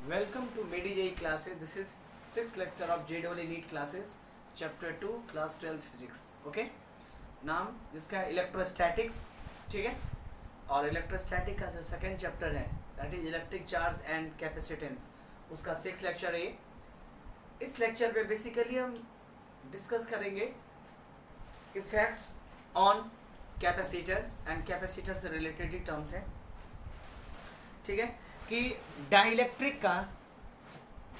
Welcome to MediJE classes. This is sixth lecture of JEE NEET classes, chapter 2, class 12 physics. Okay, नाम जिसका electrostatics, ठीक है। और electrostatic का जो सेकेंड चैप्टर है that is electric charge and capacitance, उसका सिक्स लेक्चर है। इस लेक्चर पे बेसिकली हम डिस्कस करेंगे effects on capacitor and capacitor से रिलेटेड ही टर्म्स है, ठीक है। कि डाइलेक्ट्रिक का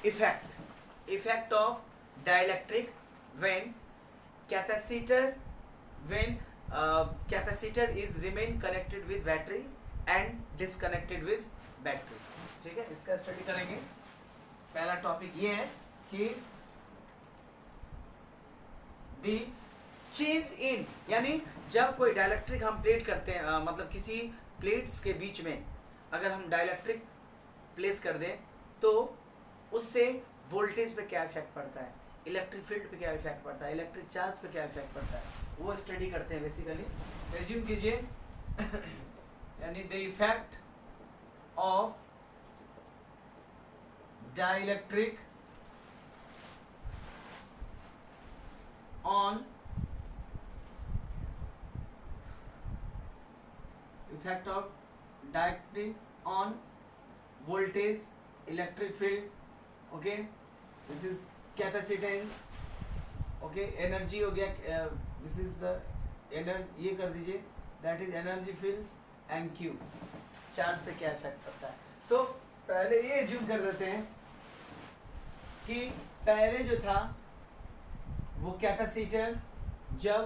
effect of dielectric when capacitor is remain connected with battery and disconnected with battery, ठीक है। इसका स्टडी करेंगे। पहला टॉपिक ये है कि दी चेंज इन, यानी जब कोई डाइलेक्ट्रिक हम प्लेट करते हैं, मतलब किसी प्लेट्स के बीच में अगर हम डाइलेक्ट्रिक प्लेस कर दें तो उससे वोल्टेज पे क्या इफेक्ट पड़ता है, इलेक्ट्रिक फील्ड पे क्या इफेक्ट पड़ता है, इलेक्ट्रिक चार्ज पे क्या इफेक्ट पड़ता है, वो स्टडी करते हैं बेसिकली। रिज्यूम कीजिए। यानी the effect of dielectric on effect of dielectric on voltage, electric field, okay, this is capacitance, okay, energy हो गया, this is the energy, ये कर दीजिए, that is energy fields and Q, charge पे क्या effect करता है। तो पहले ये एज्यूम कर देते हैं कि पहले जो था वो कैपेसिटर, जब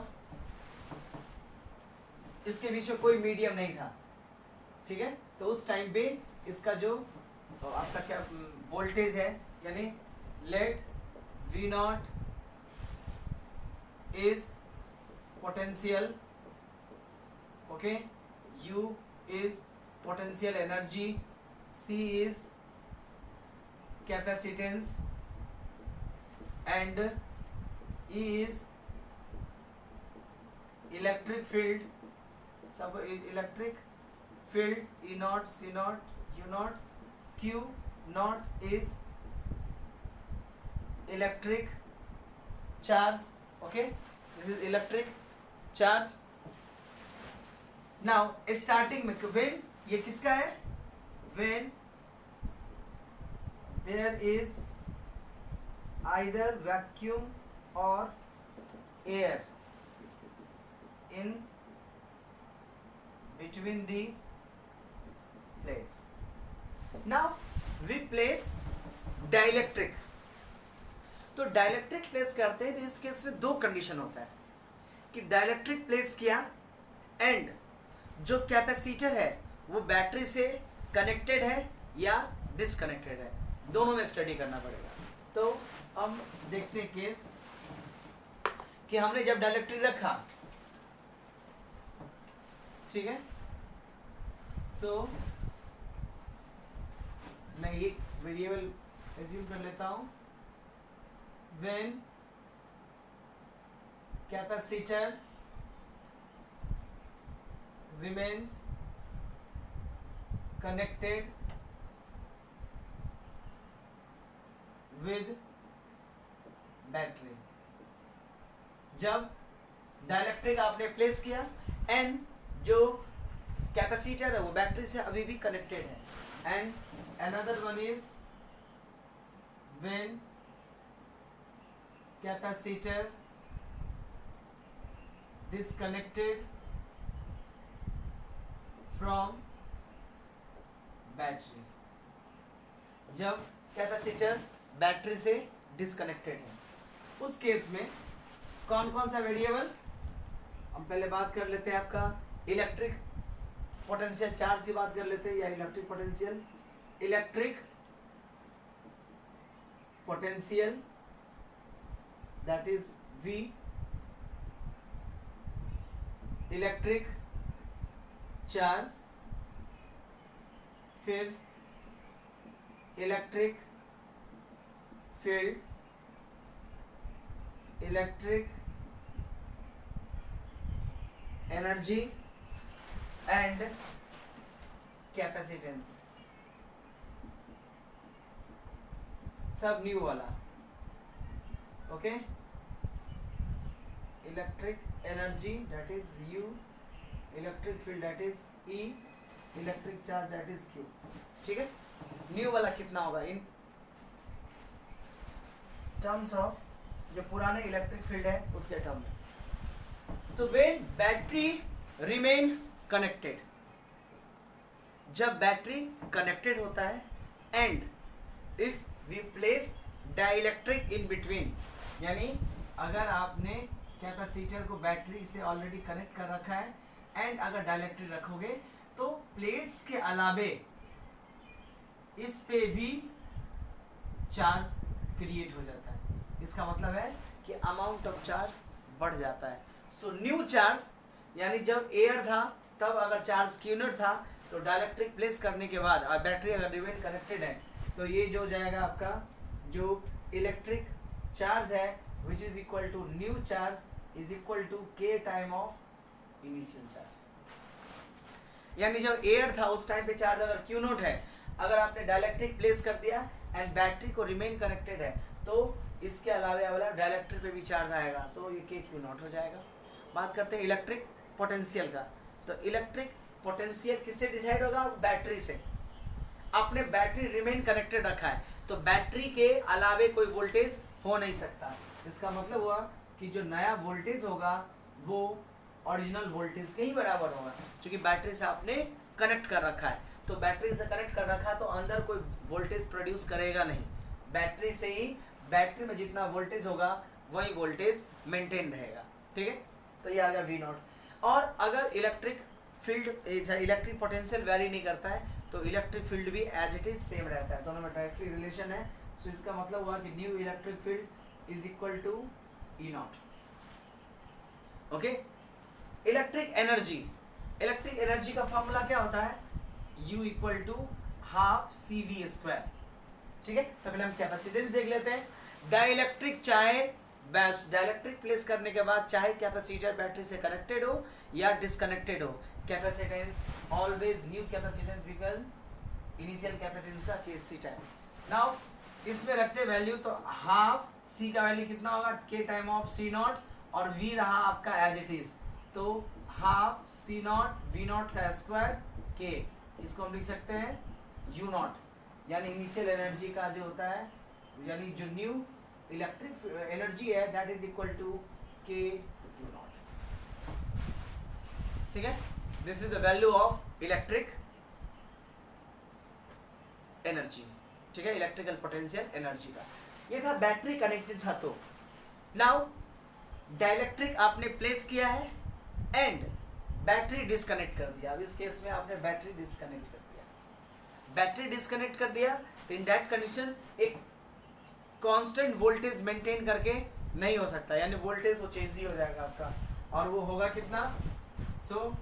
इसके बीच में कोई मीडियम नहीं था, ठीक है, तो उस टाइम पे इसका जो आपका क्या वोल्टेज है, यानी let V naught is potential, okay, U is potential energy, C is capacitance and E is electric field, सब electric field, E naught, C naught, U naught, Q naught is electric charge, okay, this is electric charge. Now starting में when, ये किसका है, when there is either vacuum or air in between the plates. Now we place dielectric. तो dielectric place करते हैं तो इस case में दो कंडीशन होता है कि डाइलेक्ट्रिक प्लेस किया एंड जो कैपेसिटर है वो बैटरी से कनेक्टेड है या डिसकनेक्टेड है, दोनों में स्टडी करना पड़ेगा। तो हम देखते हैं केस कि हमने जब डाइलेक्ट्रिक रखा, ठीक है, सो मैं ये वेरिएबल एज्यूम कर लेता हूं, when capacitor remains connected with battery, जब डाइलेक्ट्रिक आपने प्लेस किया एंड जो कैपेसिटर है वो बैटरी से अभी भी कनेक्टेड है, and another one is when capacitor disconnected from battery, जब कैपेसिटर बैटरी से डिसकनेक्टेड है, उस केस में कौन कौन सा वेरिएबल, हम पहले बात कर लेते हैं आपका इलेक्ट्रिक पोटेंशियल चार्ज की बात कर लेते हैं, या electric potential that is V, electric charge, फिर electric field, electric energy and capacitance. सब न्यू वाला, okay. Electric energy that is U, electric field that is E, electric charge that is Q, ठीक है। न्यू वाला कितना होगा इन terms of जो पुराने इलेक्ट्रिक फील्ड है उसके टर्म में। So when battery remain connected, जब बैटरी कनेक्टेड होता है, and if we place dielectric in between, यानी अगर आपने कैपेसिटर को बैटरी से ऑलरेडी कनेक्ट कर रखा है एंड अगर डाइलेक्ट्रिक रखोगे तो प्लेट्स के अलावे इस पे भी चार्ज क्रिएट हो जाता है। इसका मतलब है कि अमाउंट ऑफ चार्ज बढ़ जाता है। सो न्यू चार्ज, यानी जब एयर था तब अगर चार्ज Q0 था तो डाइलेक्ट्रिक प्लेस करने के बाद और बैटरी अगर रिमेन कनेक्टेड है तो ये जो जाएगा आपका जो इलेक्ट्रिक चार्ज है which is equal to new charge is equal to K time of initial charge. यानी जब एयर था उस टाइम पे चार्ज अगर Q0 है, अगर आपने डाइलेक्ट्रिक प्लेस कर दिया एंड बैटरी को रिमेन कनेक्टेड है तो इसके अलावे वाला डाइलेक्ट्रिक पे भी चार्ज आएगा, सो ये KQ0 हो जाएगा। बात करते हैं इलेक्ट्रिक पोटेंशियल का। तो इलेक्ट्रिक पोटेंशियल किससे डिसाइड होगा? बैटरी से। आपने बैटरी रिमेन कनेक्टेड रखा है तो बैटरी के अलावे कोई वोल्टेज हो नहीं सकता। इसका मतलब हुआ कि जो नया वोल्टेज होगा वो ओरिजिनल वोल्टेज के ही बराबर होगा, क्योंकि बैटरी से आपने कनेक्ट कर रखा है। तो बैटरी से कनेक्ट कर रखा तो अंदर कोई वोल्टेज प्रोड्यूस करेगा नहीं, बैटरी से ही बैटरी में जितना वोल्टेज होगा वही वोल्टेज मेंटेन रहेगा, ठीक है। तो ये आ गया V0। और अगर electric field electric potential very नहीं करता है तो इलेक्ट्रिक फील्ड भी एज इट इज सेम रहता है, दोनों में डायरेक्टली रिलेशन है। सो इसका मतलब हुआ कि new electric field is equal to E0, okay. Electric energy, electric energy का फॉर्मूला क्या होता है? U equal to half CV², ठीक है। तो पहले हम कैपेसिटेंस देख लेते हैं। डाइलेक्ट्रिक चाहे डाइलेक्ट्रिक प्लेस करने के बाद चाहे कैपेसिटर बैटरी से कनेक्टेड हो या डिसकनेक्टेड हो, capacitance always new capacitance become initial capacitance का KC टाइम। नाउ इसमें रखते वैल्यू तो हाफ C का वैल्यू कितना होगा? K टाइम ऑफ C0 और V रहा आपका एज इट इज, तो हाफ C0 V0 का स्क्वायर K, इसको हम लिख सकते हैं U0, यानी इनिशियल एनर्जी का जो होता है, यानी जो न्यू इलेक्ट्रिक एनर्जी है that is equal to K U0, ठीक है। This is the value of electric energy, ठीक है, इलेक्ट्रिकल पोटेंशियल एनर्जी का। ये था बैटरी कनेक्टेड था। तो नाउ डाइलेक्ट्रिक आपने प्लेस किया है एंड बैटरी डिस्कनेक्ट कर दिया। अब इस केस में आपने बैटरी डिस्कनेक्ट कर दिया, बैटरी डिस्कनेक्ट कर दिया तो इन दैट कंडीशन एक कांस्टेंट वोल्टेज मेंटेन करके नहीं हो सकता, यानी वोल्टेज वो चेंज ही हो जाएगा आपका, और वो होगा कितना? So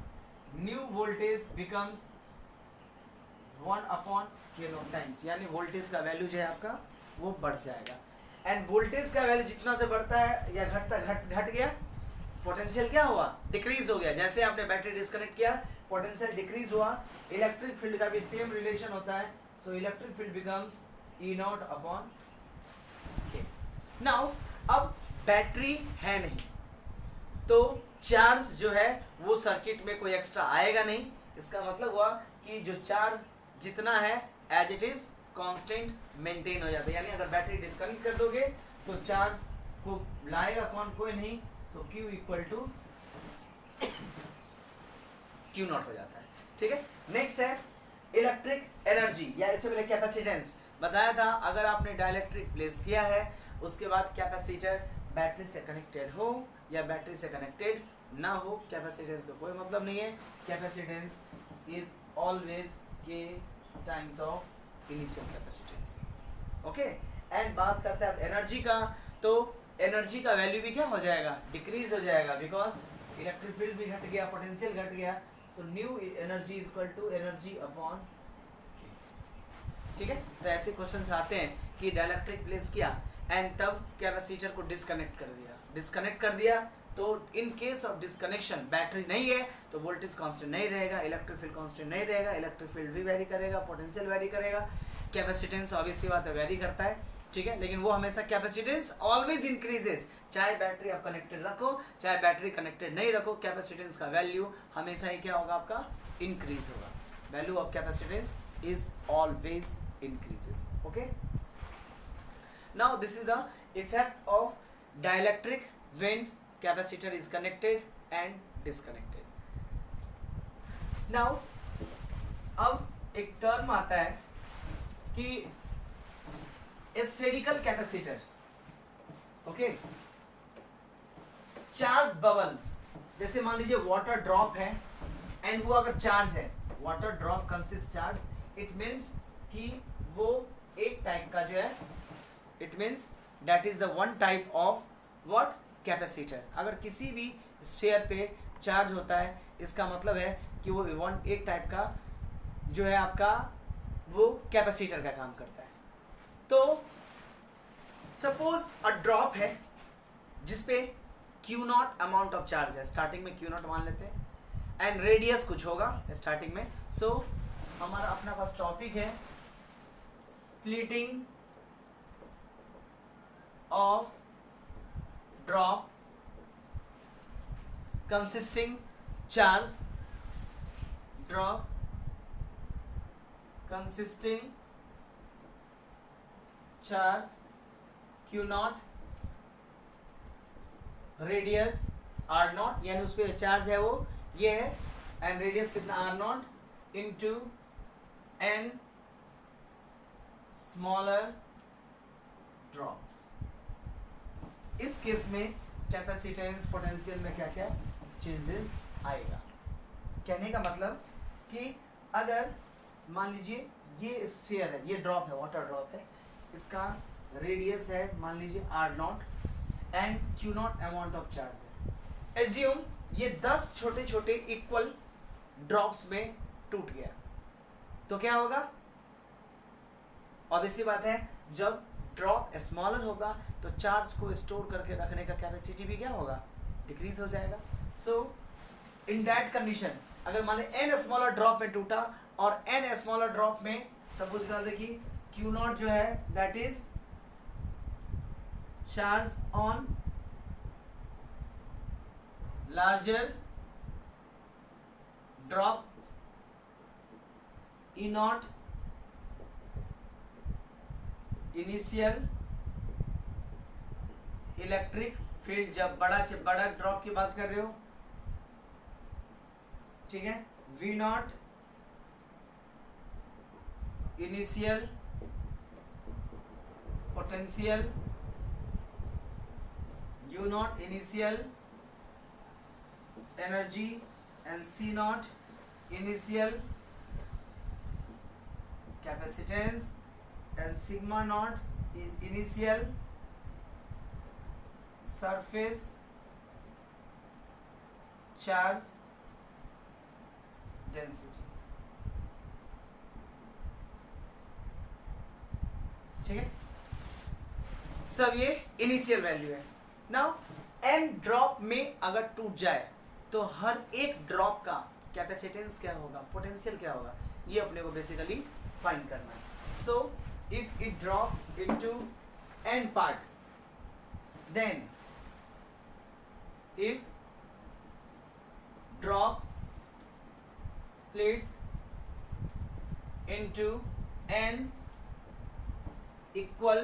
new voltage becomes 1/K0 times, यानी वोल्टेज का वैल्यू जो है आपका वो बढ़ जाएगा। एंड वोल्टेज का वैल्यू जितना से बढ़ता है या घटता घट गया, पोटेंशियल क्या हुआ? डिक्रीज हो गया। जैसे आपने बैटरी डिस्कनेक्ट किया पोटेंशियल डिक्रीज हुआ। इलेक्ट्रिक फील्ड का भी सेम रिलेशन होता है, so electric field becomes E0/K। Now अब बैटरी है नहीं तो चार्ज जो है वो सर्किट में कोई एक्स्ट्रा आएगा नहीं। इसका मतलब हुआ कि जो चार्ज जितना है as it is constant maintain हो जाता है, यानी अगर बैटरी डिस्कनेक्ट कर दोगे तो चार्ज को लाएगा कौन? कोई नहीं। सो Q इक्वल टू Q0 हो जाता है, ठीक है। नेक्स्ट है इलेक्ट्रिक एनर्जी, या इससे पहले कैपेसिटेंस बताया था। अगर आपने डाइलेक्ट्रिक प्लेस किया है उसके बाद कैपेसिटर बैटरी से कनेक्टेड हो या बैटरी से कनेक्टेड ना हो, कैपेसिटेंस का कोई मतलब नहीं है। Capacitance is always K times of initial capacitance, okay. And बात करते हैं अब एनर्जी का, तो एनर्जी का वैल्यू भी क्या हो जाएगा? डिक्रीज हो जाएगा, बिकॉज इलेक्ट्रिक फील्ड भी घट गया, पोटेंशियल घट गया। So new energy is equal to energy upon K, ठीक है। तो ऐसे क्वेश्चंस आते हैं कि डाइलेक्ट्रिक प्लेस किया एंड तब कैपेसिटर को डिस्कनेक्ट कर दिया तो in case of disconnection battery नहीं है तो वोल्टेज कांस्टेंट नहीं रहेगा, इलेक्ट्रिक फील्ड कांस्टेंट नहीं रहेगा, इलेक्ट्रिक फील्ड भी वेरी करेगा, पोटेंशियल वेरी करेगा, कैपेसिटेंस ऑब्वियसली बात है वेरी करता है। ठीक है, लेकिन वो हमेशा कैपेसिटेंस ऑलवेज इंक्रीजेस, चाहे बैटरी आप कनेक्टेड रखो चाहे बैटरी कनेक्टेड नहीं रखो, कैपेसिटेंस का वैल्यू हमेशा ही क्या होगा आपका, इंक्रीज होगा। Value of capacitance is always increases. Okay, now this is the effect of dielectric when capacitor is connected and disconnected. Now अब एक टर्म आता है कि spherical capacitor, okay, charge bubbles, जैसे मान लीजिए वाटर ड्रॉप है एंड वो अगर चार्ज है, water drop consist charge, it means कि वो एक टाइप का जो है, it means that is the one type of what, capacitor. अगर किसी भी स्फीयर पे चार्ज होता है इसका मतलब है कि वो एक टाइप का जो है आपका वो कैपेसिटर का काम करता है। तो सपोज अ ड्रॉप है जिसपे Q not amount of charge है, स्टार्टिंग में Q नॉट मान लेते हैं, एंड रेडियस कुछ होगा स्टार्टिंग में। सो हमारा अपना पास टॉपिक है splitting of drop consisting charge, drop consisting charge Q not, radius R not, यानी उस पर चार्ज है वो ये है, एंड रेडियस कितना R not into n smaller drops. इस केस में कैपेसिटेंस पोटेंशियल में क्या क्या चेंजेस आएगा। कहने का मतलब कि अगर मान लीजिए ये स्फीयर है, ये ड्रॉप है, वाटर ड्रॉप है, इसका रेडियस है मान लीजिए R not and Q not amount of charge है। एज्यूम ये 10 छोटे छोटे इक्वल ड्रॉप्स में टूट गया, तो क्या होगा, ऑब्वियस सी बात है, जब ड्रॉप स्मॉलर होगा तो चार्ज को स्टोर करके रखने का कैपेसिटी भी क्या होगा, डिक्रीज हो जाएगा। सो इन दैट कंडीशन अगर मान लीजिए n स्मॉलर ड्रॉप में टूटा और n स्मॉलर ड्रॉप में सपोज कर दे कि Q नॉट जो है that is charge on larger drop, E not initial electric field, जब बड़ा ड्रॉप की बात कर रहे हो, ठीक है, V not initial potential, U not initial energy and C not initial capacitance and sigma naught is initial surface charge density। ठीक है, सब ये इनिशियल वैल्यू है। नाउ n ड्रॉप में अगर टूट जाए तो हर एक ड्रॉप का कैपेसिटेंस क्या होगा, पोटेंशियल क्या होगा, ये अपने को बेसिकली फाइंड करना है। सो if it drop into n part, then if drop splits into n equal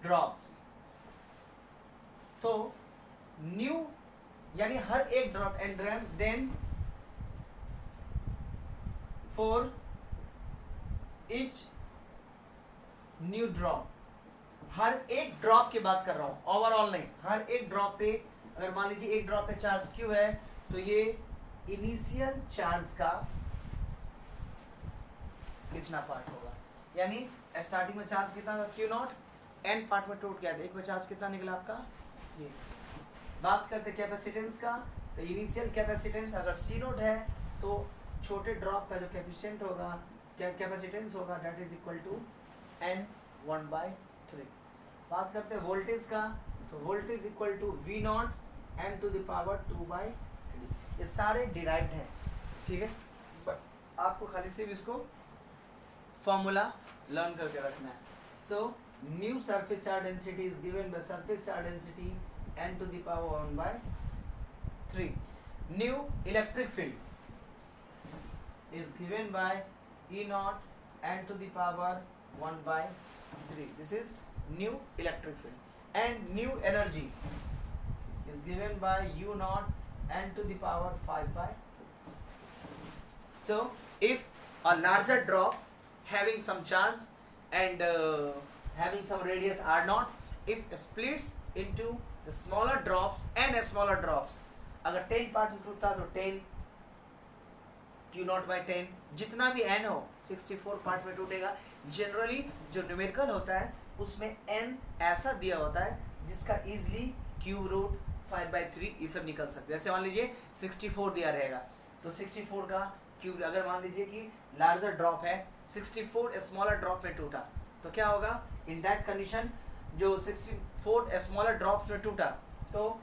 drops, तो न्यू यानी हर एक drop and dram, then for each new drop, हर एक ड्रॉप की बात कर रहा हूं, ओवरऑल नहीं, हर एक ड्रॉप पे अगर मान लीजिए एक ड्रॉप पे चार्ज Q है तो ये इनिशियल चार्ज का कितना पार्ट होगा, यानी स्टार्टिंग में चार्ज कितना था Q नॉट, n पार्ट में टूट गया था, एक में चार्ज कितना निकला आपका ये। बात करते कैपेसिटेंस का, तो इनिशियल कैपेसिटेंस अगर C नॉट है तो छोटे ड्रॉप का जो कैपेसिटेंस होगा, कैपेसिटेंस होगा, that is equal to n 1/3। बात करते हैं वोल्टेज का, तो voltage equal to V naught n to the power 2/3। ये सारे डिराइव्ड हैं, ठीक है, बट आपको खाली सिर्फ इसको फॉर्मूला लर्न करके रखना है। so new surface charge density is given by surface charge density n to the power 1 by 3. New electric field is given by E naught n to the power 1 by 3. This is new electric field. And new energy is given by U naught n to the power 5 by. So if a larger drop having some charge and having some radius r naught, if splits into the smaller drops and smaller drops, अगर 10 part में टूटता तो 10 Q not by 10, जितना भी n हो 64 part में टूटेगा. Generally जो न्यूमेरिकल होता है उसमें n ऐसा दिया होता है जिसका इजिली क्यूब रूट 5/3 ये सब निकल सकते हैं. जैसे मान लीजिए 64 दिया रहेगा तो 64 का क्यूब, अगर मान लीजिए कि लार्जर ड्रॉप है 64 स्मॉलर ड्रॉप में टूटा तो क्या होगा इन दैट कंडीशन, जो 64 स्मॉलर ड्रॉप्स में टूटा तो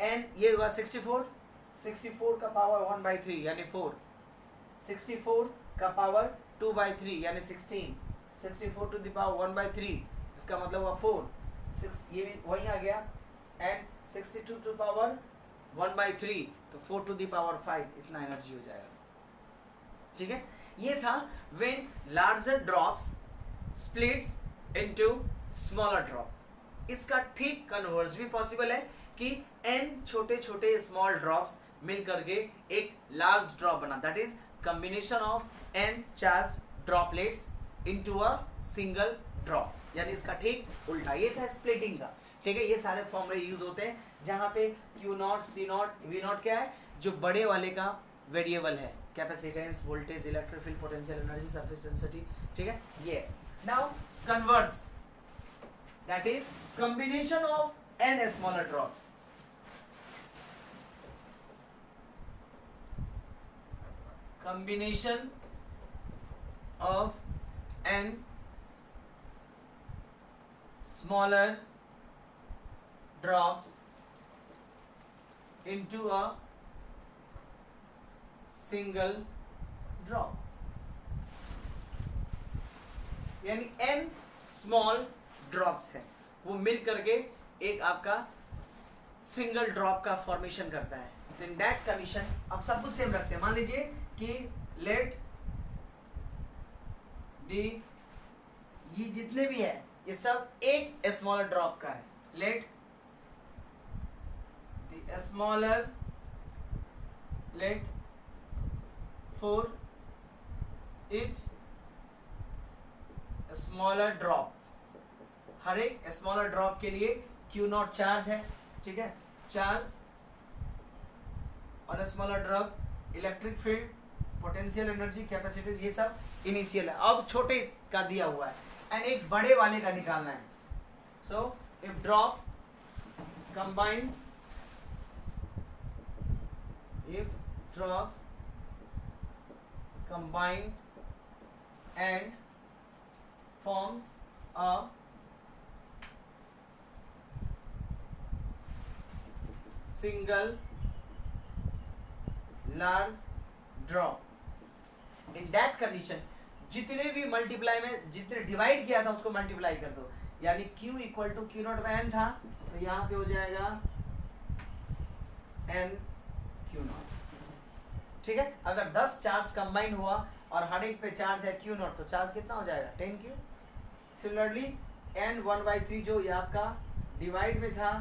n ये होगा 64 का पावर 1/3 यानी 4, 64 का पावर 2/3 यानी 16, 64 टू द पावर 1/3 इसका मतलब हुआ 4, 6 ये भी वही आ गया, एंड 62 टू पावर 1/3 तो 4 टू द पावर 5 इतना एनर्जी हो जाएगा. ठीक है, ये था when larger drops splits into smaller drop. इसका ठीक कन्वर्स भी पॉसिबल है कि n छोटे छोटे स्मॉल ड्रॉप्स मिल करके एक लार्ज ड्रॉप बना, that is combination of n charge droplets into a single drop. यानी इसका ठीक उल्टा, ये था स्प्लिटिंग का. ठीक है, ये सारे फॉर्मूले यूज होते हैं जहाँ पे Q not, C not, V not क्या है, जो बड़े वाले का वेरिएबल है, capacitance, voltage, electric field, potential energy, surface density. ठीक है, ये now converse, that is combination of n smaller drops. Combination of n smaller drops into a single drop. यानी n small drops है वो मिल करके एक आपका सिंगल ड्रॉप का फॉर्मेशन करता है. तो इन दैट कंडीशन अब सब कुछ सेम रखते हैं. मान लीजिए कि लेट दी, ये जितने भी है ये सब एक स्मॉलर ड्रॉप का है. Let the smaller, let for each smaller drop, हर एक स्मॉलर ड्रॉप के लिए Q नॉट चार्ज है. ठीक है, चार्ज और smaller drop, electric field, potential energy, capacity, ये सब इनिशियल है. अब छोटे का दिया हुआ है एंड एक बड़े वाले का निकालना है. So if drop combines, if drops combine and forms a single large drop, in that condition जितने भी मल्टीप्लाई में जितने डिवाइड किया था उसको मल्टीप्लाई कर दो. यानी Q equal to Q naught by n था तो यहाँ पे हो जाएगा n Q नॉट. ठीक है, अगर 10 चार्ज कंबाइन हुआ और हर एक पे चार्ज है Q नॉट तो चार्ज कितना हो जाएगा 10Q. सिमिलरली n 1/3 जो ये आपका डिवाइड में था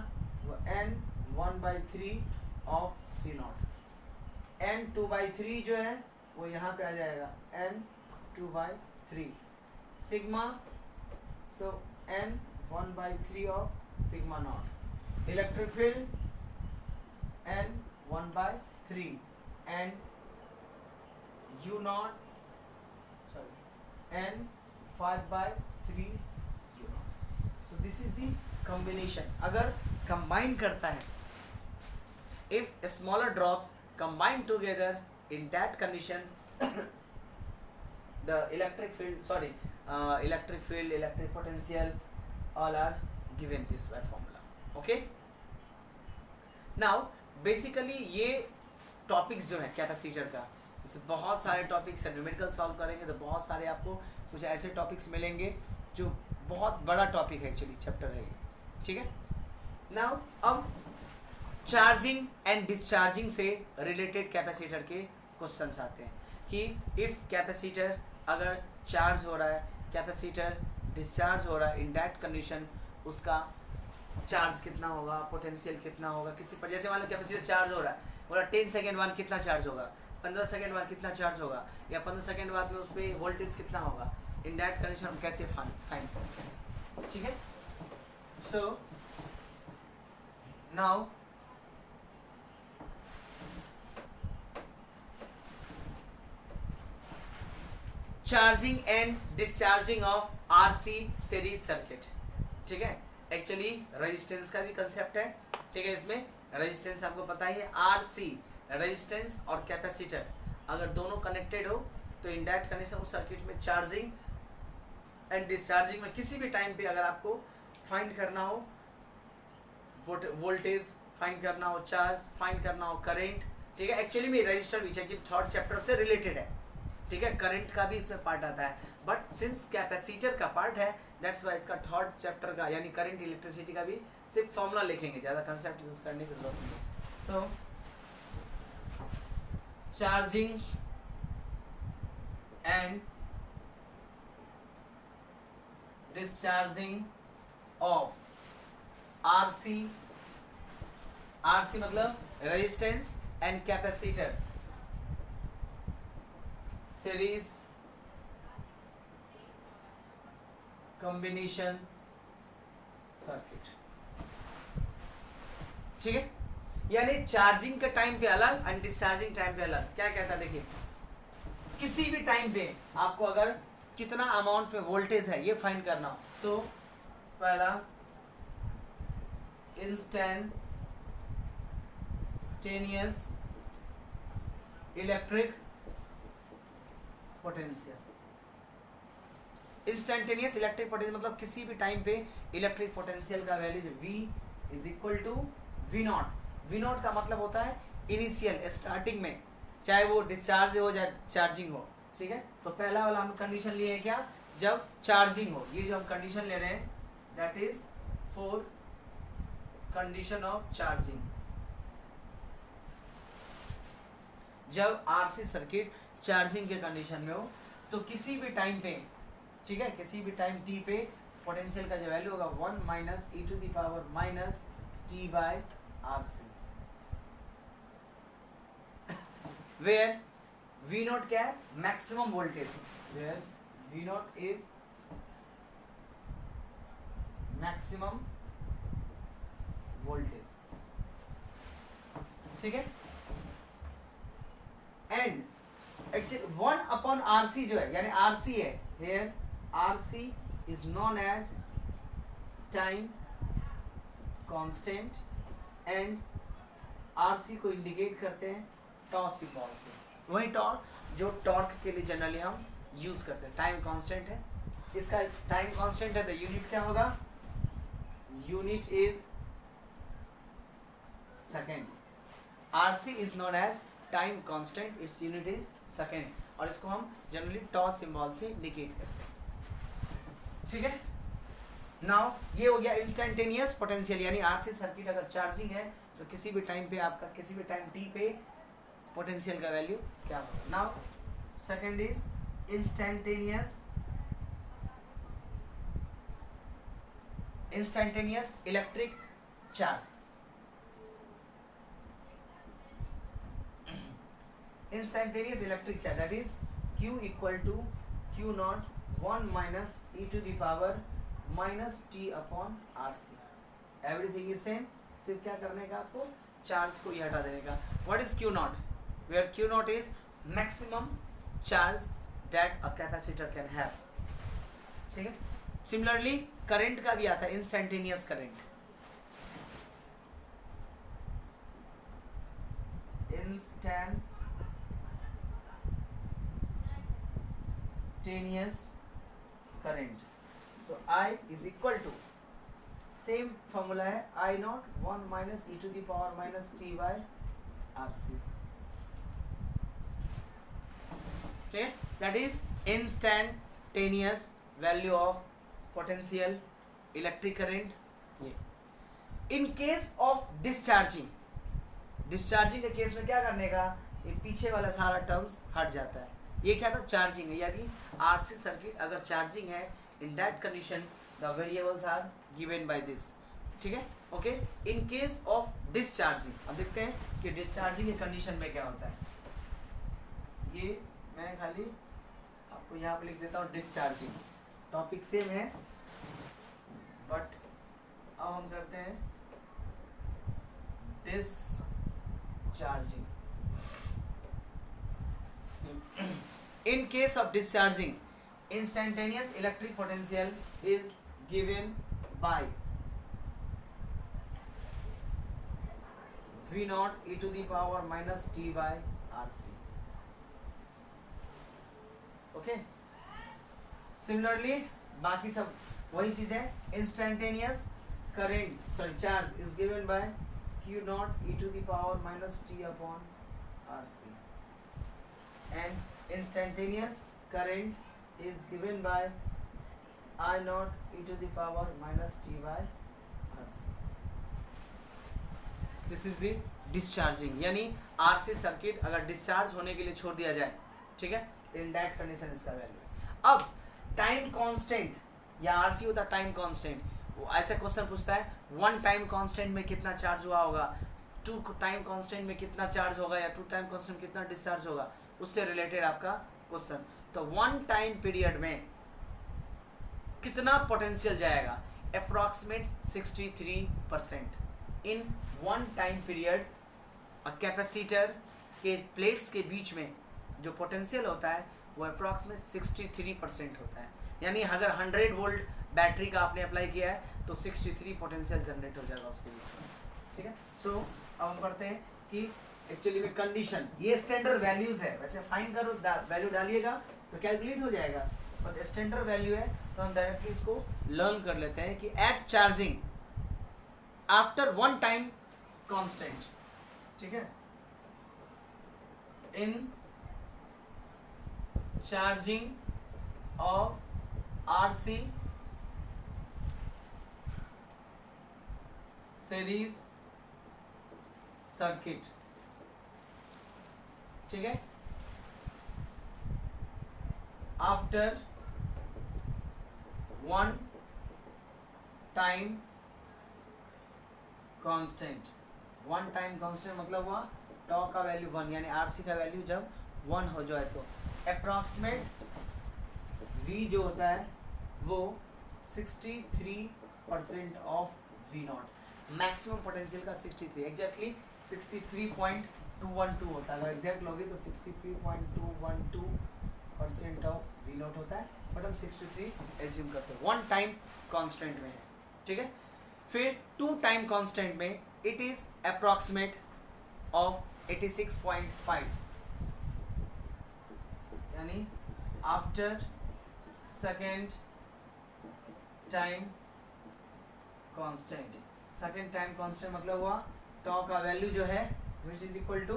वो n 1/3 of C not. n 2/3 जो है वो यहाँ पे आ जाएगा n 2/3 sigma. So n 1/3 of sigma not. Electric field n 1/3 and U not, sorry n 5/3 U not. So this is the combination. अगर कंबाइन करता है, if smaller drops combine together, in that condition the electric field, electric potential all are given this by formula. Okay, now basically ये topics जो है capacitor का, इससे बहुत सारे टॉपिक्स है. न्यूमेरिकल सॉल्व करेंगे तो बहुत सारे आपको कुछ ऐसे टॉपिक्स मिलेंगे जो बहुत बड़ा टॉपिक है एक्चुअली, चैप्टर है ये, ठीक है। नाउ अब चार्जिंग एंड डिस्चार्जिंग से रिलेटेड कैपेसिटर के क्वेश्चंस आते हैं कि इफ़ कैपेसिटर अगर चार्ज हो रहा है, कैपेसिटर डिस्चार्ज हो रहा है, इन दैट कंडीशन उसका चार्ज कितना होगा, पोटेंशियल कितना होगा किसी पर। जैसे मान लो कैपेसिटर चार्ज हो रहा है, बोला 10 सेकेंड बाद कितना चार्ज होगा, 15 सेकेंड बाद कितना चार्ज होगा, या 15 सेकेंड बाद में उस पर वोल्टेज कितना होगा, इन दैट कंडीशन हम कैसे फाइंड करते हैं, ठीक है। So now charging and discharging of RC series circuit, ठीक है। एक्चुअली रेजिस्टेंस का भी कंसेप्ट है, ठीक है। इसमें रेजिस्टेंस आपको पता ही है, आरसी रेजिस्टेंस और कैपेसिटर अगर दोनों कनेक्टेड हो तो इन दैट कंडीशन उस सर्किट में चार्जिंग एंड डिस्चार्जिंग में किसी भी टाइम पे अगर आपको फाइंड करना हो वोल्टेज, फाइंड करना हो चार्ज, फाइंड करना हो करंट, ठीक है। एक्चुअली में रजिस्टर भी कि थर्ड चैप्टर से रिलेटेड है, ठीक है। करंट का भी इसमें पार्ट आता है, बट सिंस कैपेसिटर का पार्ट है दैट्स वाई इसका थर्ड चैप्टर का यानी करंट इलेक्ट्रिसिटी का भी सिर्फ फॉर्मूला लिखेंगे, ज़्यादा कंसेप्ट यूज करने की जरूरत नहीं। So charging and discharging of RC, RC मतलब resistance and capacitor series combination circuit, ठीक है। यानी चार्जिंग के टाइम पे अलग एंड डिस्चार्जिंग टाइम पे अलग। क्या कहता है देखिए, किसी भी टाइम पे आपको अगर कितना अमाउंट में वोल्टेज है ये फाइंड करना हो, सो पहला instantaneous electric potential. Instantaneous electric potential मतलब किसी भी टाइम पे इलेक्ट्रिक पोटेंशियल का वैल्यू जो V is equal to V naught. V naught का मतलब होता है इनिशियल स्टार्टिंग में, चाहे वो डिस्चार्ज हो या चार्जिंग हो, ठीक है। तो पहला वाला हम कंडीशन लिए हैं क्या, जब चार्जिंग हो। ये जो हम कंडीशन ले रहे हैं that is for condition of charging. जब आरसी सर्किट चार्जिंग के कंडीशन में हो तो किसी भी टाइम पे, ठीक है, किसी भी टाइम t पे पोटेंशियल का जो वैल्यू होगा 1 minus e to the power minus T by R C, where V naught क्या है, maximum voltage, where V naught is maximum voltage, ठीक है। एंड एक्चुअली 1 अपॉन आरसी जो है यानी आरसी है, here RC is known as time constant and RC को indicate करते हैं टॉर्क सिंबल से। वही टॉर्क जो टॉर्क के लिए जनरली हम यूज करते हैं, टाइम कांस्टेंट है, इसका टाइम कांस्टेंट है तो यूनिट क्या होगा, unit is second. RC is known as time constant, its unit is second, और इसको हम जनरली टॉर्क सिंबल से इंडिकेट करते हैं, ठीक है। नाउ ये हो गया इंस्टेंटेनियस पोटेंशियल, यानी आरसी सर्किट अगर चार्जिंग है तो किसी भी टाइम पे आपका किसी भी टाइम टी पे पोटेंशियल का वैल्यू क्या होगा। Now second is instantaneous electric charge. Instantaneous electric charge that is Q equal to Q naught 1 minus e to the power minus T upon R C. Everything is same, सिर्फ क्या करने का आपको, charge को ये हटा देने का। What is Q naught, where Q naught is maximum charge that a capacitor can have, ठीक है। सिमिलरली करंट का भी आता है instantaneous current, instantaneous current. So I is equal to same formula है I naught 1 minus e to the power minus t by RC, ठीक है। That is instantaneous value of potential, electric current, ये। In case of discharging, discharging के case में क्या करने का, ये पीछे वाला सारा टर्म्स हट जाता है। ये क्या था, चार्जिंग है, यानी आरसी सर्किट अगर चार्जिंग है, in that condition the variables are given by this, ठीक है, okay. In case of discharging, अब देखते हैं कि डिस्चार्जिंग के कंडीशन में क्या होता है। ये मैं खाली आपको यहाँ पे लिख देता हूँ डिस्चार्जिंग, टॉपिक सेम है बट अब हम करते हैं discharging. In case of discharging, instantaneous electric potential is given by V naught e to the power minus t by RC. Okay. Similarly, बाकी सब वही चीज है। Instantaneous current, charge is given by Q naught e to the power minus t upon RC. And instantaneous current is given by I naught e to the power minus t by RC. This is the discharging, यानी RC circuit अगर discharge होने के लिए छोड़ दिया जाए, ठीक है, इन दैट कंडीशन इसका वैल्यू है। अब टाइम कांस्टेंट, या RC होता है टाइम कांस्टेंट, वो ऐसा क्वेश्चन पूछता है 1 टाइम कांस्टेंट में कितना चार्ज हुआ होगा, 2 टाइम कांस्टेंट में कितना चार्ज होगा, या 2 टाइम कांस्टेंट कितना डिस्चार्ज होगा, उससे रिलेटेड आपका क्वेश्चन। तो 1 टाइम पीरियड में कितना पोटेंशियल जाएगा, अप्रॉक्सीमेट 63%। इन 1 टाइम पीरियड कैपेसिटर के प्लेट्स के बीच में जो पोटेंशियल होता है वो अप्रॉक्सीमेट 63% होता है। यानी अगर 100 वोल्ट बैटरी का आपने अप्लाई किया है तो 63 पोटेंशियल जनरेट हो जाएगा उसके बीच में, ठीक है। सो अब हम करते हैं कि एक्चुअली में कंडीशन, ये स्टैंडर्ड वैल्यूज है, वैसे फाइंड करो वैल्यू डालिएगा तो कैलकुलेट हो जाएगा, पर स्टैंडर्ड वैल्यू है तो हम डायरेक्टली इसको लर्न कर लेते हैं कि at charging after 1 time constant, ठीक है, in charging of RC series circuit, ठीक है, after 1 time constant. 1 time constant मतलब हुआ टॉ का वैल्यू 1, यानी RC का वैल्यू जब 1 हो जाए तो अप्रॉक्सीमेट V जो होता है वो 63% of V not, maximum potential का 63, एग्जैक्टली 63.212 होता है। अगर एग्जैक्ट लोगे तो 63.212% ऑफ V नॉट होता है, बट हम 63 एज्यूम करते हैं। 1 टाइम कांस्टेंट में है, ठीक है। फिर 2 टाइम कांस्टेंट में इट इज अप्रॉक्सीमेट ऑफ 86.5, यानी after second time constant. Second time constant मतलब हुआ टॉ का वैल्यू जो है which is equal to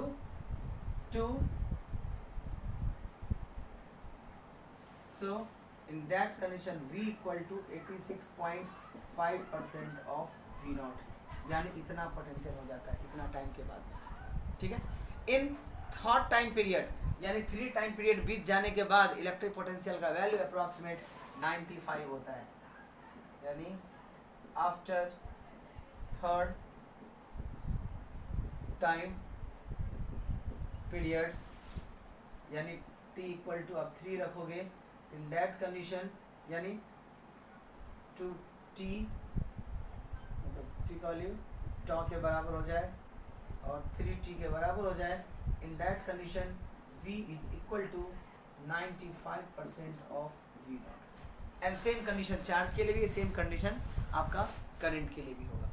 2, so in that condition V equal to 86.5% of V naught, यानी इतना पोटेंशियल हो जाता है इतना टाइम के बाद, ठीक है। इन 3rd टाइम पीरियड, यानी 3 टाइम पीरियड बीत जाने के बाद इलेक्ट्रिक पोटेंशियल का वैल्यू अप्रॉक्सीमेट 95 होता है, यानी आफ्टर 3rd टाइम पीरियड, यानी t इक्वल टू अब 3 रखोगे इन दैट कंडीशन, यानी 2t मतलब t का वैल्यू टॉ के बराबर हो जाए और 3t के बराबर हो जाए, in that condition V is equal to 95% of V naught। And same condition charge के लिए भी, सेम कंडीशन आपका करंट के लिए भी होगा।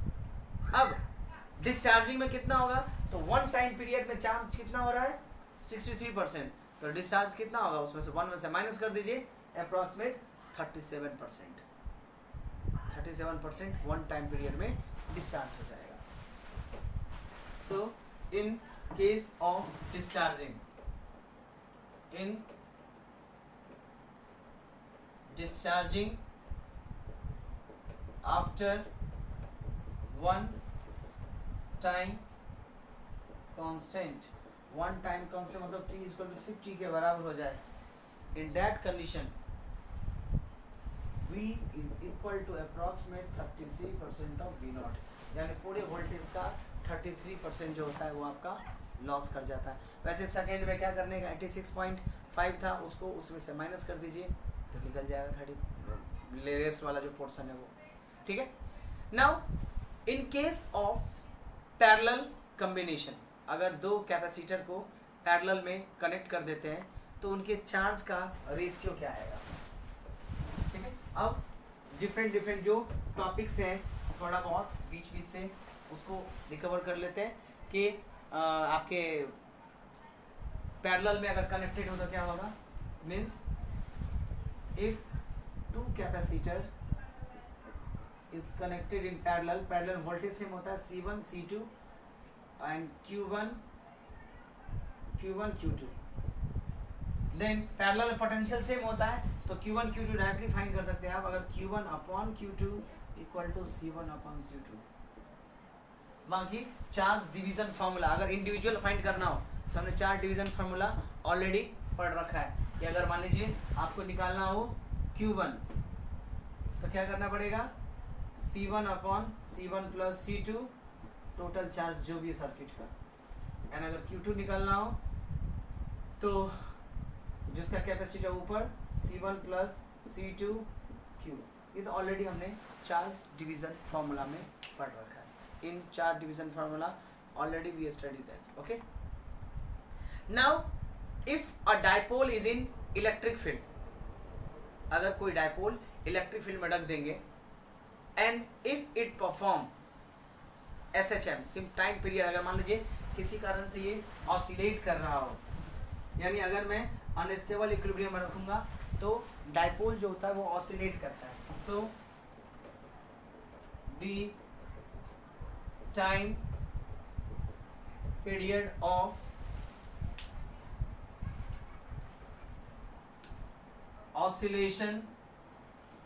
अब डिस्चार्जिंग में कितना होगा, तो 1 टाइम पीरियड में चार्ज कितना हो रहा है 63%, तो डिस्चार्ज कितना होगा, उसमें से 1 में से माइनस कर दीजिए, अप्रॉक्सीमेट 37%। 37% 1 टाइम पीरियड में डिस्चार्ज हो जाएगा। So in case of discharging, in discharging after one time constant, one time constant मतलब t इक्वल टू सिर्फ t के बराबर हो जाए, in that condition V is equal to approximate 33% of V naught, यानी पूरे वोल्टेज का 33% जो होता है वो आपका लॉस कर जाता है। वैसे सेकेंड में क्या करने का 86.5 था, उसको उसमें से माइनस कर दीजिए तो निकल जाएगा 30, रेस्ट वाला जो पोर्शन है वो, ठीक है। Now in case of parallel combination, अगर दो कैपेसिटर को पैरेलल में कनेक्ट कर देते हैं तो उनके चार्ज का रेशियो क्या आएगा, ठीक है। अब डिफरेंट जो टॉपिक्स हैं थोड़ा बहुत बीच बीच से उसको रिकवर कर लेते हैं कि आपके पैरेलल में अगर कनेक्टेड हो तो क्या होगा, means if two capacitor is connected in parallel, parallel voltage same होता है C1 C2 and Q1 Q2, then parallel potential same होता है तो Q1 Q2 डायरेक्टली फाइंड कर सकते हैं आप, अगर Q1 upon Q2 equal to C1 upon C2। बाकी चार्ज डिवीजन फार्मूला अगर इंडिविजुअल फाइंड करना हो तो हमने चार्ज डिवीजन फार्मूला ऑलरेडी पढ़ रखा है कि अगर मान लीजिए आपको निकालना हो Q1 तो क्या करना पड़ेगा, C1 upon C1 plus C2 total charge जो भी सर्किट का, एंड अगर Q2 निकालना हो तो जिसका कैपेसिटर ऊपर C1 प्लस C2 Q, ये तो ऑलरेडी हमने चार्ज डिवीजन फार्मूला में पढ़ रखा है। In charge division formula already we study that, okay. Now if a dipole is in electric field, अगर कोई डाइपोल इलेक्ट्रिक फील्ड में रख देंगे and if it perform SHM सिम टाइम पीरियड, अगर मान लीजिए किसी कारण से ये ऑसिलेट कर रहा हो, यानी अगर मैं अनस्टेबल इक्विलिब्रियम में रखूंगा तो डाइपोल जो होता है वो ऑसिलेट करता है। So the time period of oscillation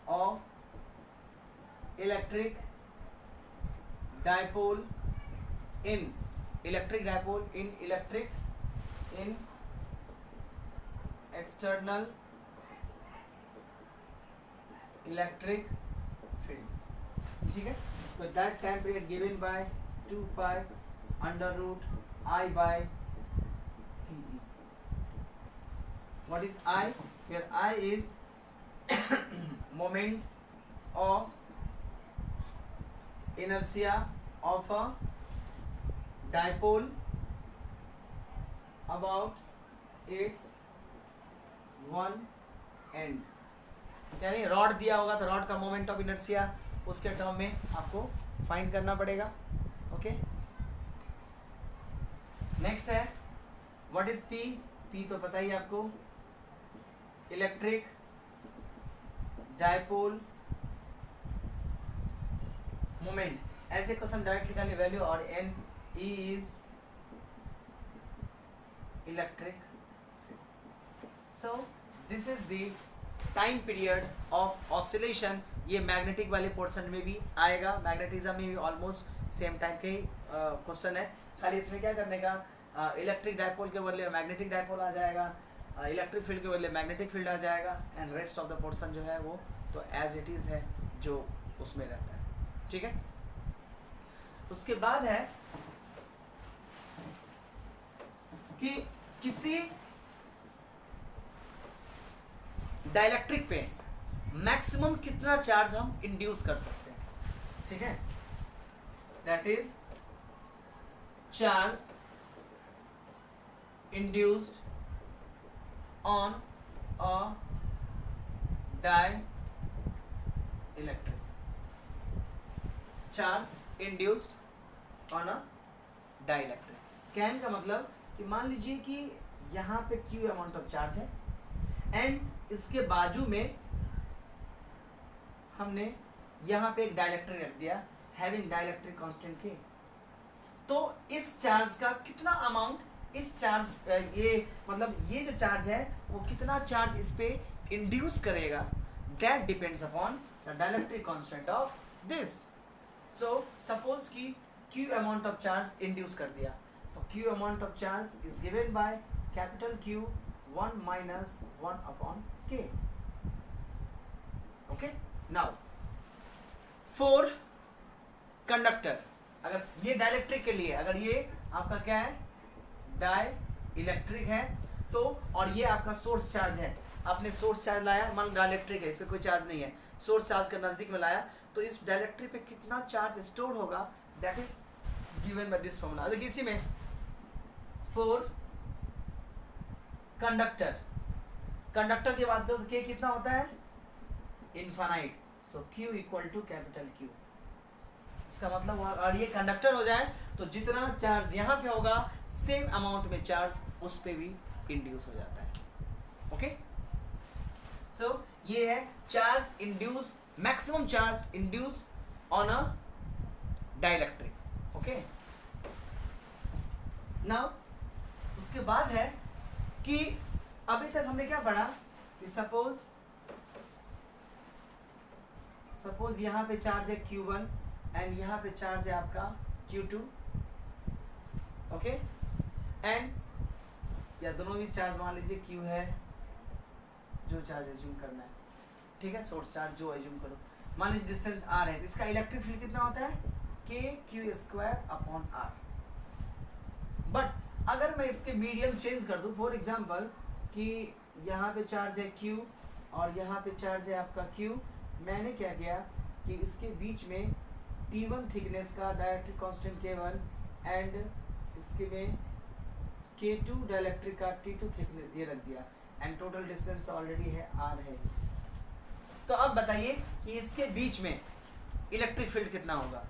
of electric dipole in external electric field, ठीक है। तो that time period given by 2 pi under root I by PE. What is I? Here I is moment of inertia of a dipole about its one end, यानी rod दिया होगा तो rod का moment of inertia उसके term में आपको find करना पड़ेगा, ओके। नेक्स्ट है व्हाट इज P? P तो पता ही आपको, इलेक्ट्रिक डाइपोल मोमेंट। ऐसे क्वेश्चन डायरेक्ट निकालने वैल्यू, और N E is electric. So this is the time period of oscillation. ये मैग्नेटिक वाले पोर्शन में भी आएगा, मैग्नेटिज्म में भी ऑलमोस्ट सेम टाइप के क्वेश्चन है, खाली इसमें क्या करने का, इलेक्ट्रिक डाइपोल के बदले मैग्नेटिक डाइपोल आ जाएगा, इलेक्ट्रिक फील्ड के बदले मैग्नेटिक फील्ड आ जाएगा, and rest of the portion जो है वो तो एज इट इज है जो उसमें रहता है, ठीक है। उसके बाद है कि किसी डाइलेक्ट्रिक पे मैक्सिमम कितना चार्ज हम इंड्यूस कर सकते हैं, ठीक है। That is charge induced on a dielectric, charge induced on a dielectric. कहने का मतलब कि मान लीजिए कि यहाँ पे Q अमाउंट ऑफ चार्ज है एंड इसके बाजू में हमने यहाँ पे एक डाइलेक्ट्रिक रख दिया हैविंग डाइलेक्ट्रिक कांस्टेंट K, तो इस चार्ज का कितना अमाउंट, इस चार्ज ये मतलब ये जो चार्ज है वो कितना चार्ज इस पे इंड्यूस करेगा, that depends upon the dielectric constant of this. So suppose कि q amount of charge induce कर दिया, तो q amount of charge is given by capital Q 1 minus 1 upon k। Okay, now for conductor, अगर ये dielectric के लिए, अगर ये आपका क्या है डाई इलेक्ट्रिक है, तो और ये आपका सोर्स चार्ज है, आपने सोर्स चार्ज लाया, मान डाइलेक्ट्रिक है, इस पे कोई चार्ज नहीं है, सोर्स चार्ज का नजदीक में लाया, तो इस डाइलेक्ट्रिक पे कितना चार्ज स्टोर होगा, that is given by this formula. देखिए इसी में फॉर कंडक्टर, कंडक्टर की बात करो तो k कितना होता है infinite, so q equal to capital Q। इसका मतलब और ये कंडक्टर हो जाए तो जितना चार्ज यहाँ पे होगा सेम अमाउंट में चार्ज उस पे भी इंड्यूस हो जाता है। ओके, सो ये है charge induce, maximum charge induce on a dielectric. Okay, now उसके बाद है कि अभी तक हमने क्या पढ़ा कि सपोज यहाँ पे चार्ज है Q1 एंड यहाँ पे चार्ज है आपका Q2। ओके, एंड या दोनों भी चार्ज मान लीजिए Q है, जो चार्ज एज्यूम करना है, ठीक है, सोर्स चार्ज जो एज्यूम करो, मान लीजिए डिस्टेंस r है, इसका इलेक्ट्रिक फील्ड कितना होता है kq² अपॉन r। बट अगर मैं इसके मीडियम चेंज कर दूं, फॉर एग्जांपल कि यहाँ पे चार्ज है Q और यहाँ पे चार्ज है आपका Q, मैंने क्या किया कि इसके बीच में T1 थिकनेस का डाइलेक्ट्रिक कांस्टेंट K1 एंड इसके में K2 डाइलेक्ट्रिक का T2 थिकनेस ये रख दिया, एंड टोटल डिस्टेंस ऑलरेडी है r है। तो अब बताइए कि इसके बीच में इलेक्ट्रिक फील्ड कितना होगा,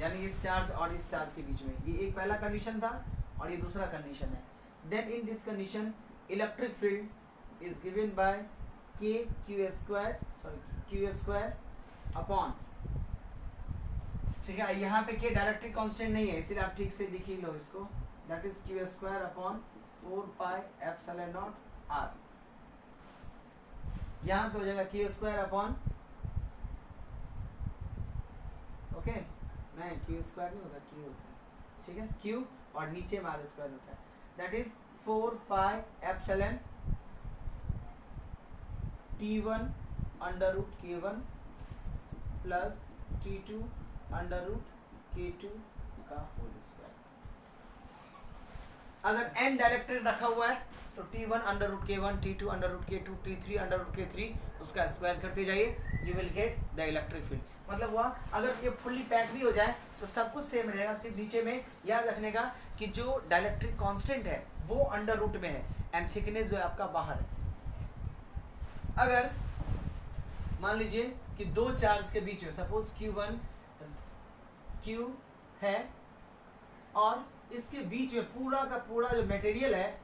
यानी इस चार्ज और इस चार्ज के बीच में, ये एक पहला कंडीशन था और ये दूसरा कंडीशन है। Then in this condition electric field is given by q² upon, ठीक है, यहाँ पे k डाइलेक्ट्रिक कांस्टेंट नहीं है, इसीलिए आप ठीक से लिख ही लो इसको, that is q² upon 4 pi epsilon not r। यहाँ पे हो जाएगा q² अपॉन, ओके नहीं q² नहीं होता, q होता है, ठीक है, q और नीचे में r² होता है, that is 4 pi epsilon T1 under root K1 plus T2 under root K2 का होल स्क्वायर। अगर n डाइलेक्ट्रिक रखा हुआ है तो T1 under root K1, T2 under root K2, T3 under root K3, उसका स्क्वायर करते जाइए, you will get the electric field. मतलब हुआ अगर ये फुल्ली पैक भी हो जाए तो सब कुछ सेम रहेगा, सिर्फ नीचे में याद रखने का कि जो डाइलेक्ट्रिक कांस्टेंट है वो अंडर रूट में है एंड थिकनेस जो है आपका बाहर है। अगर मान लीजिए कि दो चार्ज के बीच में सपोज Q है और इसके बीच में पूरा का पूरा जो मटेरियल है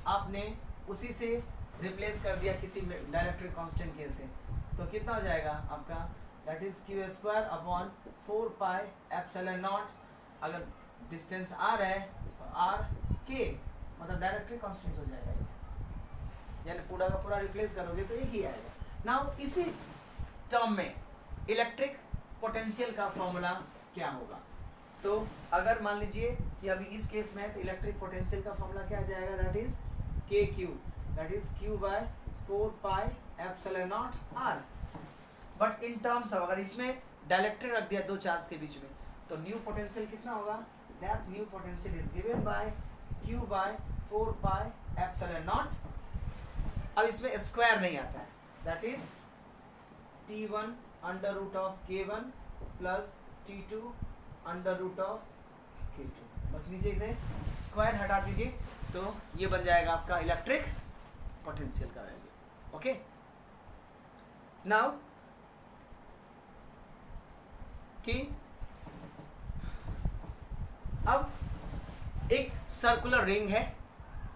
आपने उसी से रिप्लेस कर दिया किसी डाइलेक्ट्रिक कांस्टेंट के से, तो कितना हो जाएगा आपका, that is q² upon 4 pi epsilon not. अगर डिस्टेंस r है तो r k, मतलब डाइलेक्ट्रिक कांस्टेंट हो जाएगा ये, यानी पूरा का पूरा रिप्लेस करोगे तो एक ही आएगा। नाउ इसी टर्म में इलेक्ट्रिक पोटेंशियल का फॉर्मूला क्या होगा, तो अगर मान लीजिए कि अभी इस केस में है तो इलेक्ट्रिक पोटेंशियल का फॉर्मूला क्या जाएगा, that is KQ, that is Q by 4 pi epsilon not R। But in terms of अगर इसमें डाइलेक्ट्रिक रख दिया दो चार्ज के बीच में तो न्यू पोटेंशियल कितना होगा, that new potential is given by Q by 4 pi epsilon not. अब इसमें स्क्वायर नहीं आता है, that is T1 under root of K1 plus T2 under root of K2, बस नीचे से स्क्वायर हटा दीजिए तो ये बन जाएगा आपका इलेक्ट्रिक पोटेंशियल का वैल्यू। ओके, नाउ कि अब एक सर्कुलर रिंग है,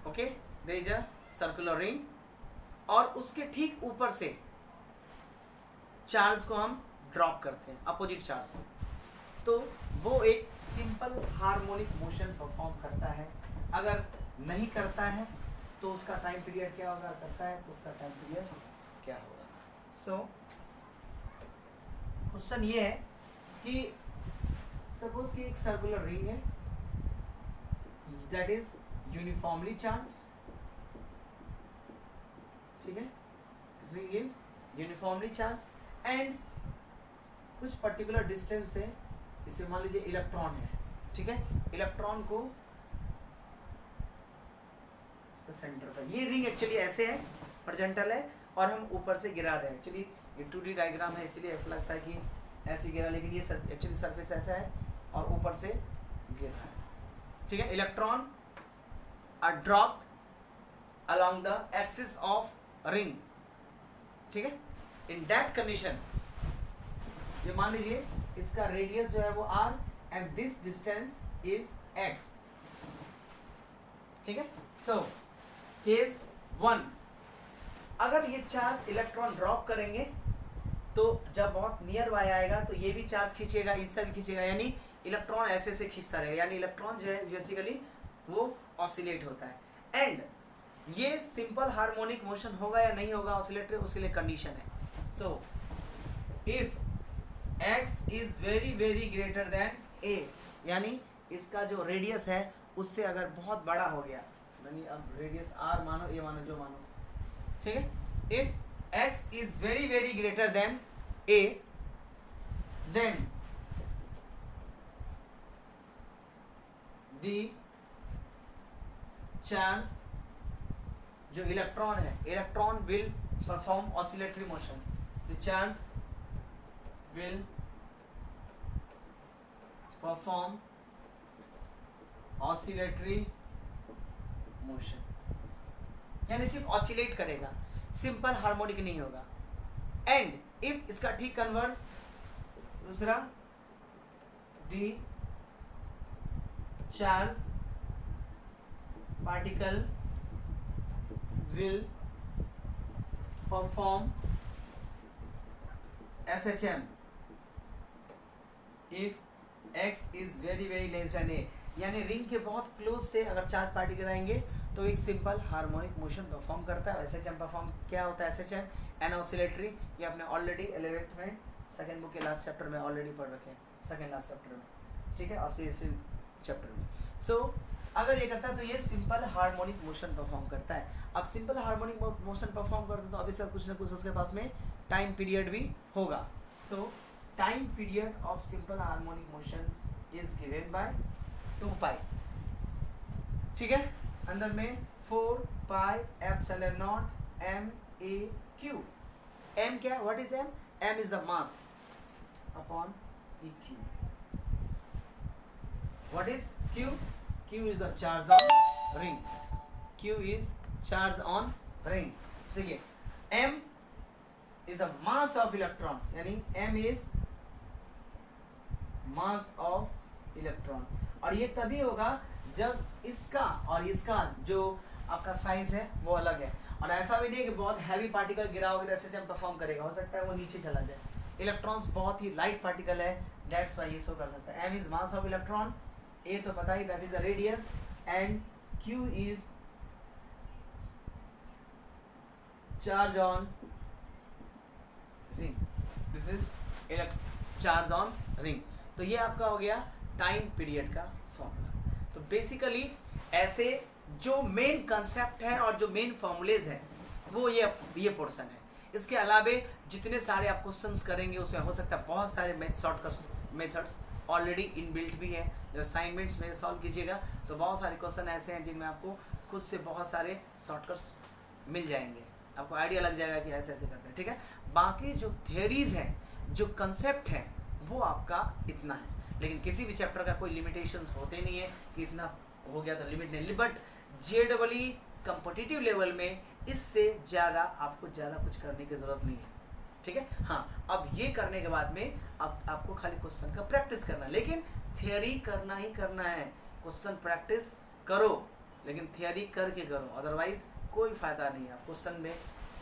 okay, there is a circular ring और उसके ठीक ऊपर से चार्ज को हम ड्रॉप करते हैं, अपोजिट चार्ज को, तो वो एक सिंपल हार्मोनिक मोशन परफॉर्म करता है। अगर नहीं करता है तो उसका टाइम पीरियड क्या होगा, करता है तो उसका टाइम पीरियड क्या होगा। सो कुछ क्वेश्चन ये है कि सपोज कि एक सर्कुलर रिंग है दैट इज यूनिफॉर्मली चार्ज, ठीक है, ring is uniformly charge and कुछ पर्टिकुलर डिस्टेंस से, इसे मान लीजिए इलेक्ट्रॉन है, ठीक है, इलेक्ट्रॉन को सेंटर पर, ये रिंग एक्चुअली ऐसे है, हॉरिजॉन्टल है और हम ऊपर से गिरा रहे हैं, एक्चुअली ये 2D डायग्राम है इसलिए ऐसा लगता है कि ऐसे गिरा, लेकिन ये एक्चुअली सरफेस ऐसा है और ऊपर से गिर रहा है, ठीक है। Electron are drop along the axis of ring, ठीक है। इन दैट कंडीशन ये मान लीजिए इसका रेडियस जो है वो r and this distance is x, ठीक है। सो केस 1, अगर ये चार्ज इलेक्ट्रॉन ड्रॉप करेंगे तो जब बहुत नियर बाय आएगा तो ये भी चार्ज खींचेगा, इससे भी खींचेगा, यानी इलेक्ट्रॉन ऐसे से खींचता रहेगा, यानी इलेक्ट्रॉन जो है बेसिकली वो ऑसिलेट होता है। एंड ये सिंपल हार्मोनिक मोशन होगा या नहीं होगा ऑसिलेटरी, उसके लिए कंडीशन है। So if x is very very greater than a, यानी इसका जो रेडियस है उससे अगर बहुत बड़ा हो गया, यानी अब रेडियस r मानो, a मानो, जो मानो, ठीक है। If x is very very greater than a then the charge जो इलेक्ट्रॉन है, electron will perform oscillatory motion, the charge will perform oscillatory motion, यानी सिर्फ ऑसिलेट करेगा, सिंपल हार्मोनिक नहीं होगा। एंड इफ इसका ठीक कन्वर्स, दूसरा the charge particle will perform SHM if x is very very less than a, यानी ring के बहुत क्लोज से अगर चार्ज पार्टिकल आएंगे तो एक सिंपल हार्मोनिक मोशन परफॉर्म करता है। SHM परफॉर्म क्या होता है, SHM एन ऑसिलेटरी, ये आपने ऑलरेडी 11th में सेकंड बुक के लास्ट चैप्टर में ऑलरेडी पढ़ रखे हैं, सेकंड लास्ट चैप्टर में, ठीक है, ऑसिलेशन चैप्टर में। सो अगर ये करता है तो ये सिंपल हार्मोनिक मोशन परफॉर्म करता है। अब सिंपल हार्मोनिक मोशन परफॉर्म करता है तो अभी सब कुछ ना कुछ उसके पास में टाइम पीरियड भी होगा। सो time period of simple harmonic motion is given by 2 पाई, ठीक है, अंदर में 4 pi epsilon not m a q। m क्या, what is m? m is the mass upon eq। What is q? q is the charge on ring, q is charge on ring। देखिए m is the mass of electron, यानी m is mass of electron, और ये तभी होगा जब इसका और इसका जो आपका साइज है वो अलग है। और ऐसा भी नहीं है कि बहुत हैवी पार्टिकल गिरा होगा तो SHM परफॉर्म करेगा, हो सकता है वो नीचे चला जाए। इलेक्ट्रॉन्स बहुत ही लाइट पार्टिकल है, दैट्स व्हाई ये शो कर सकता है। m is mass of electron, a तो पता ही, that is the radius, and q is charge on ring, this is charge on ring. तो ये आपका हो गया टाइम पीरियड का फॉर्मूला। तो बेसिकली ऐसे जो मेन कंसेप्ट है और जो मेन फॉर्मूलेज हैं वो ये पोर्शन है। इसके अलावे जितने सारे आप क्वेश्चंस करेंगे उसमें हो सकता है बहुत सारे शॉर्टकट मेथड्स ऑलरेडी इनबिल्ट भी है। जब असाइनमेंट्स में सॉल्व कीजिएगा तो बहुत सारे क्वेश्चन ऐसे हैं जिनमें आपको खुद से बहुत सारे शॉर्टकट्स मिल जाएंगे, आपको आइडिया लग जाएगा कि ऐसे ऐसे करते हैं, ठीक है। बाकी जो थियरीज हैं, जो कंसेप्ट है, वो आपका इतना है, लेकिन किसी भी चैप्टर का कोई लिमिटेशंस होते नहीं है कि इतना हो गया तो लिमिट नहीं। बट JEE कॉम्पिटिटिव लेवल में इससे ज़्यादा आपको ज़्यादा कुछ करने की ज़रूरत नहीं है, ठीक है। हाँ, अब ये करने के बाद में अब आपको खाली क्वेश्चन का प्रैक्टिस करना है, लेकिन थियरी करना ही करना है। क्वेश्चन प्रैक्टिस करो लेकिन थियरी करके करो, अदरवाइज कोई फ़ायदा नहीं है। आप क्वेश्चन में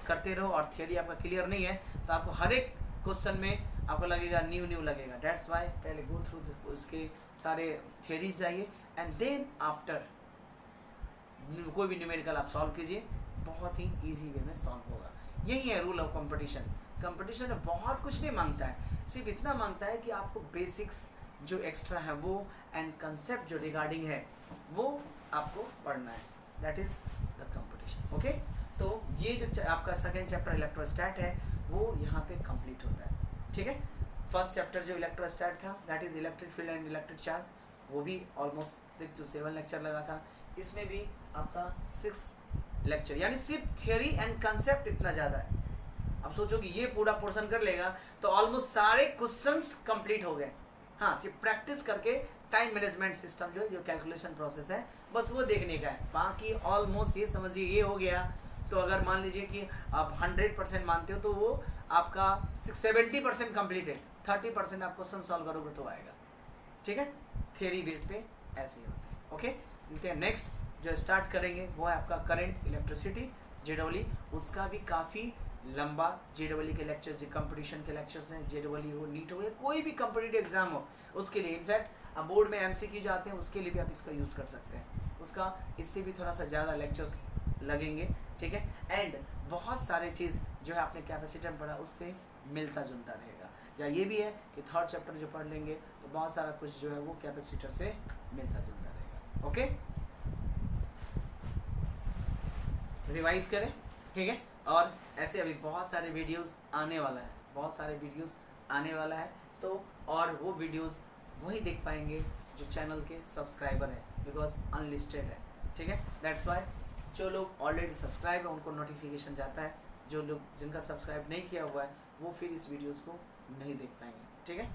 करते रहो और थियरी आपका क्लियर नहीं है तो आपको हर एक क्वेश्चन में आपको लगेगा न्यू लगेगा। दैट्स वाई पहले गो थ्रू उसके सारे थियरीज जाइए एंड देन आफ्टर कोई भी न्यूमेरिकल आप सॉल्व कीजिए, बहुत ही इजी वे में सॉल्व होगा। यही है रूल ऑफ कंपटीशन। कंपटीशन में बहुत कुछ नहीं मांगता है, सिर्फ इतना मांगता है कि आपको बेसिक्स जो एक्स्ट्रा है वो एंड कंसेप्ट जो रिगार्डिंग है वो आपको पढ़ना है, that is the competition. Okay, तो ये जो आपका सेकेंड चैप्टर इलेक्ट्रोस्टैट है वो यहाँ पे कंप्लीट होता है। ठीक है, फर्स्ट चैप्टर जो इलेक्ट्रोस्टैट था that is electric field and electric charge, वो भी ऑलमोस्ट 6 to 7 लेक्चर लगा था। इसमें भी आपका 6 लेक्चर, यानी सिर्फ थियोरी एंड कंसेप्ट इतना ज़्यादा है। अब सोचो कि ये पूरा पोर्शन कर लेगा तो ऑलमोस्ट सारे क्वेश्चंस कंप्लीट हो गए। हाँ, सिर्फ प्रैक्टिस करके टाइम मैनेजमेंट सिस्टम जो कैलकुलेशन प्रोसेस है बस वो देखने का है, बाकी ऑलमोस्ट ये समझिए ये हो गया। तो अगर मान लीजिए कि आप 100% मानते हो तो वो आपका 70% कम्प्लीटेड, 30% आप क्वेश्चन सॉल्व करोगे तो आएगा। ठीक है, थियरी बेस पे ऐसे ही होता है। ओके, मिलते हैं नेक्स्ट जो स्टार्ट करेंगे वो है आपका करंट इलेक्ट्रिसिटी जेडब्ल्यू। उसका भी काफ़ी लंबा जेडब्ल्यू के लेक्चर, जो कंपटीशन के लेक्चर्स हैं, जेडब्ल्यू हो, नीट हो या कोई भी कम्पिटिटिव एग्जाम हो उसके लिए, इनफैक्ट अब बोर्ड में एमसीक्यू जो आते हैं उसके लिए भी आप इसका यूज़ कर सकते हैं। उसका इससे भी थोड़ा सा ज़्यादा लेक्चर्स लगेंगे। ठीक है, एंड बहुत सारे चीज़ जो है आपने कैपेसिटर पढ़ा उससे मिलता जुलता रहेगा, या ये भी है कि थर्ड चैप्टर जो पढ़ लेंगे तो बहुत सारा कुछ जो है वो कैपेसिटर से मिलता जुलता रहेगा। ओके, रिवाइज करें। ठीक है, और ऐसे अभी बहुत सारे वीडियोस आने वाला है, बहुत सारे वीडियोस आने वाला है, तो और वो वीडियोस वही देख पाएंगे जो चैनल के सब्सक्राइबर है, बिकॉज अनलिस्टेड है। ठीक है, दैट्स वाई जो लोग ऑलरेडी सब्सक्राइब है उनको नोटिफिकेशन जाता है, जो लोग जिनका सब्सक्राइब नहीं किया हुआ है वो फिर इस वीडियोस को नहीं देख पाएंगे। ठीक है।